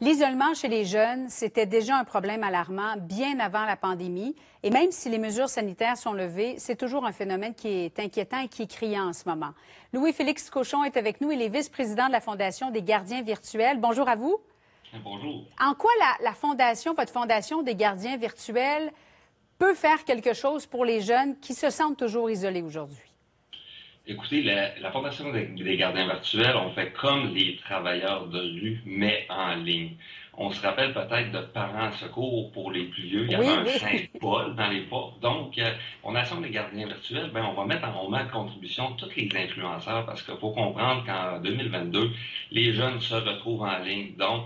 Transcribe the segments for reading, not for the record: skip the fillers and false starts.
L'isolement chez les jeunes, c'était déjà un problème alarmant bien avant la pandémie. Et même si les mesures sanitaires sont levées, c'est toujours un phénomène qui est inquiétant et qui est criant en ce moment. Louis-Félix Cochon est avec nous. Il est vice-président de la Fondation des gardiens virtuels. Bonjour à vous. Bonjour. En quoi la Fondation, votre Fondation des gardiens virtuels, peut faire quelque chose pour les jeunes qui se sentent toujours isolés aujourd'hui? Écoutez, la Fondation des gardiens virtuels, on fait comme les travailleurs de rue, mais en ligne. On se rappelle peut-être de Parents Secours pour les plus vieux. Il y avait un Saint-Paul dans l'époque. Donc, Fondation des gardiens virtuels, on va mettre en main de contribution tous les influenceurs parce qu'il faut comprendre qu'en 2022, les jeunes se retrouvent en ligne. Donc,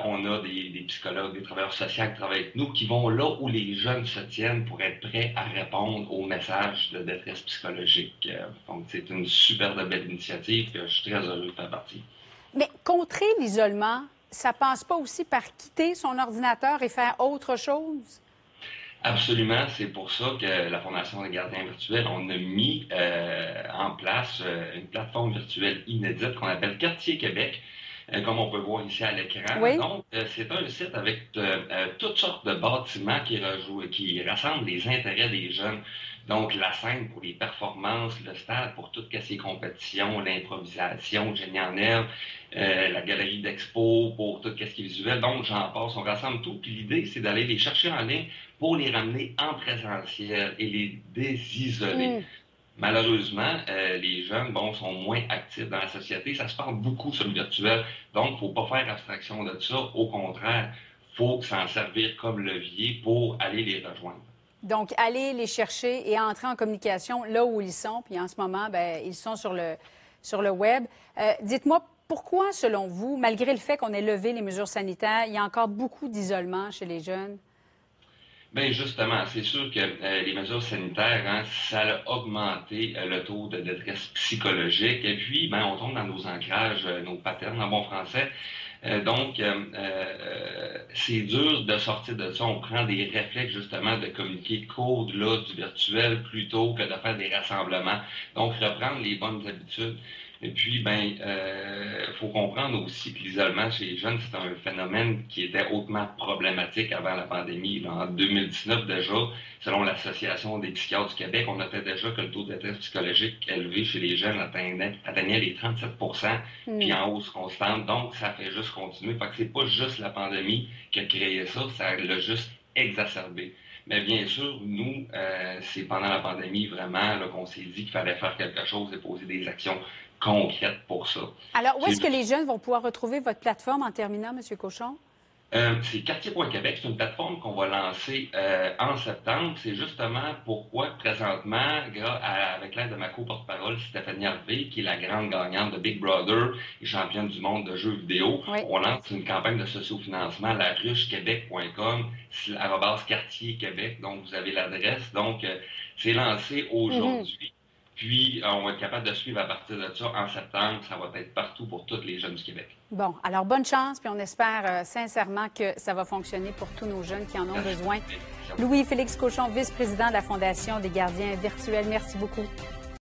on a des psychologues, des travailleurs sociaux qui travaillent avec nous, qui vont là où les jeunes se tiennent pour être prêts à répondre aux messages de détresse psychologique. Donc, c'est une super belle initiative que je suis très heureux de faire partie. Mais contrer l'isolement, ça passe pas aussi par quitter son ordinateur et faire autre chose? Absolument, c'est pour ça que la Fondation des gardiens virtuels, on a mis en place une plateforme virtuelle inédite qu'on appelle Quartier Québec. Comme on peut voir ici à l'écran. Oui. Donc, c'est un site avec toutes sortes de bâtiments qui rassemblent les intérêts des jeunes. Donc, la scène pour les performances, le stade pour toutes ces compétitions, l'improvisation, génie en herbe, la galerie d'expo pour tout ce qui est visuel. Donc, j'en passe, on rassemble tout. Puis l'idée, c'est d'aller les chercher en ligne pour les ramener en présentiel et les désisoler. Malheureusement, les jeunes sont moins actifs dans la société. Ça se parle beaucoup sur le virtuel. Donc, il ne faut pas faire abstraction de ça. Au contraire, il faut s'en servir comme levier pour aller les rejoindre. Donc, aller les chercher et entrer en communication là où ils sont. Puis en ce moment, ils sont sur le web. Dites-moi, pourquoi, selon vous, malgré le fait qu'on ait levé les mesures sanitaires, il y a encore beaucoup d'isolement chez les jeunes? Bien, justement, c'est sûr que les mesures sanitaires, ça a augmenté le taux de détresse psychologique. Et puis, on tombe dans nos ancrages, nos patterns en bon français. Donc, c'est dur de sortir de ça. On prend des réflexes, justement, de communiquer qu'au-delà du virtuel plutôt que de faire des rassemblements. Donc, reprendre les bonnes habitudes. Et puis, faut comprendre aussi que l'isolement chez les jeunes, c'est un phénomène qui était hautement problématique avant la pandémie. Là, en 2019 déjà, selon l'Association des psychiatres du Québec, on notait déjà que le taux de détresse psychologique élevé chez les jeunes atteignait les 37 puis en hausse constante. Donc, ça fait juste continuer. Fait que c'est pas juste la pandémie qui a créé ça, ça l'a juste exacerbé. Mais bien sûr, nous, c'est pendant la pandémie vraiment qu'on s'est dit qu'il fallait faire quelque chose et poser des actions concrètes pour ça. Alors, où est-ce que les jeunes vont pouvoir retrouver votre plateforme en terminant, M. Cochon? C'est Quartier.Québec, c'est une plateforme qu'on va lancer en septembre. C'est justement pourquoi, présentement, avec l'aide de ma co-porte-parole, Stéphanie Harvey, qui est la grande gagnante de Big Brother et championne du monde de jeux vidéo, on lance une campagne de sociofinancement, laruchequebec.com, @Quartier Québec, donc vous avez l'adresse. Donc, c'est lancé aujourd'hui. Puis, on va être capable de suivre à partir de ça en septembre. Ça va être partout pour tous les jeunes du Québec. Bon, alors bonne chance, puis on espère sincèrement que ça va fonctionner pour tous nos jeunes qui en ont besoin. Louis-Félix Cochon, vice-président de la Fondation des gardiens virtuels, merci beaucoup.